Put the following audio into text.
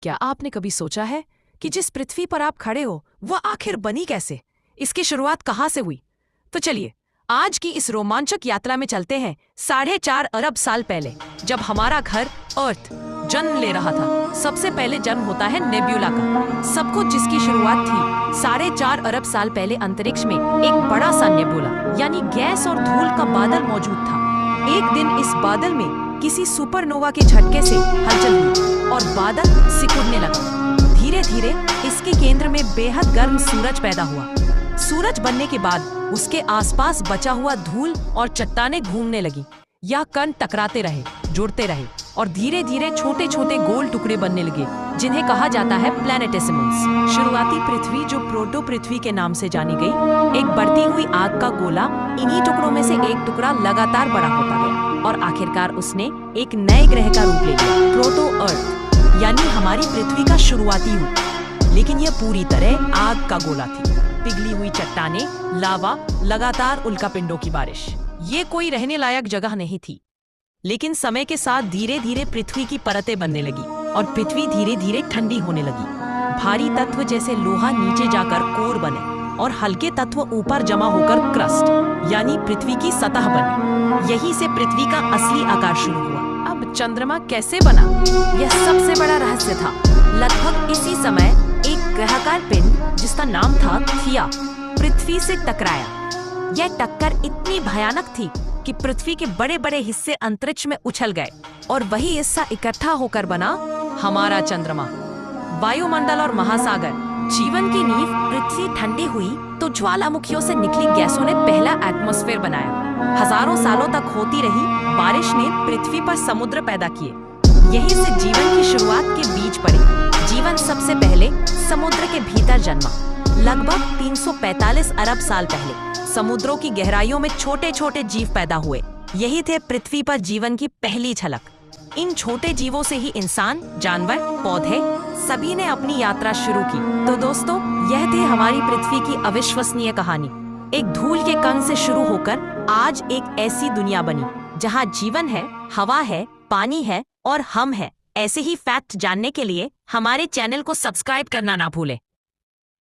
क्या आपने कभी सोचा है कि जिस पृथ्वी पर आप खड़े हो वह आखिर बनी कैसे? इसकी शुरुआत कहाँ से हुई? तो चलिए आज की इस रोमांचक यात्रा में चलते हैं 4.5 अरब साल पहले, जब हमारा घर अर्थ जन्म ले रहा था। सबसे पहले जन्म होता है नेब्यूला का। सब कुछ जिसकी शुरुआत थी 4.5 अरब साल पहले अंतरिक्ष में एक बड़ा सा नेबुला यानी गैस और धूल का बादल मौजूद था। एक दिन इस बादल में किसी सुपरनोवा के झटके से हलचल हुई और बादल सिकुड़ने लगा। धीरे धीरे इसके केंद्र में बेहद गर्म सूरज पैदा हुआ। सूरज बनने के बाद उसके आसपास बचा हुआ धूल और चट्टानें घूमने लगी। यह कण टकराते रहे, जुड़ते रहे और धीरे धीरे छोटे छोटे गोल टुकड़े बनने लगे, जिन्हें कहा जाता है प्लैनेटेसिमल्स। शुरुआती पृथ्वी, जो प्रोटो पृथ्वी के नाम से जानी गई, एक बढ़ती हुई आग का गोला। इन्हीं टुकड़ों में से एक टुकड़ा लगातार बड़ा होता गया और आखिरकार उसने एक नए ग्रह का रूप ले लिया, प्रोटो अर्थ, यानी हमारी पृथ्वी का शुरुआती रूप। लेकिन यह पूरी तरह आग का गोला थी। पिघली हुई चट्टानें, लावा, लगातार उल्कापिंडों की बारिश। ये कोई रहने लायक जगह नहीं थी। लेकिन समय के साथ धीरे धीरे पृथ्वी की परतें बनने लगी और पृथ्वी धीरे धीरे ठंडी होने लगी। भारी तत्व जैसे लोहा नीचे जाकर कोर बने और हल्के तत्व ऊपर जमा होकर क्रस्ट यानी पृथ्वी की सतह बनी। यहीं से पृथ्वी का असली आकार शुरू हुआ। अब चंद्रमा कैसे बना, यह सबसे बड़ा रहस्य था। लगभग इसी समय एक ग्रहाकार पिंड जिसका नाम था थिया पृथ्वी से टकराया। यह टक्कर इतनी भयानक थी कि पृथ्वी के बड़े बड़े हिस्से अंतरिक्ष में उछल गए और वही हिस्सा इकट्ठा होकर बना हमारा चंद्रमा। वायुमंडल और महासागर, जीवन की नींव। पृथ्वी ठंडी हुई तो ज्वालामुखियों से निकली गैसों ने पहला एटमॉस्फेयर बनाया। हजारों सालों तक होती रही बारिश ने पृथ्वी पर समुद्र पैदा किए। यहीं से जीवन की शुरुआत के बीज पड़े। जीवन सबसे पहले समुद्र के भीतर जन्मा। लगभग 345 अरब साल पहले समुद्रों की गहराइयों में छोटे छोटे जीव पैदा हुए। यही थे पृथ्वी पर जीवन की पहली झलक। इन छोटे जीवों से ही इंसान, जानवर, पौधे सभी ने अपनी यात्रा शुरू की। तो दोस्तों, यह थी हमारी पृथ्वी की अविश्वसनीय कहानी। एक धूल के कण से शुरू होकर आज एक ऐसी दुनिया बनी जहां जीवन है, हवा है, पानी है और हम हैं। ऐसे ही फैक्ट जानने के लिए हमारे चैनल को सब्सक्राइब करना ना भूलें।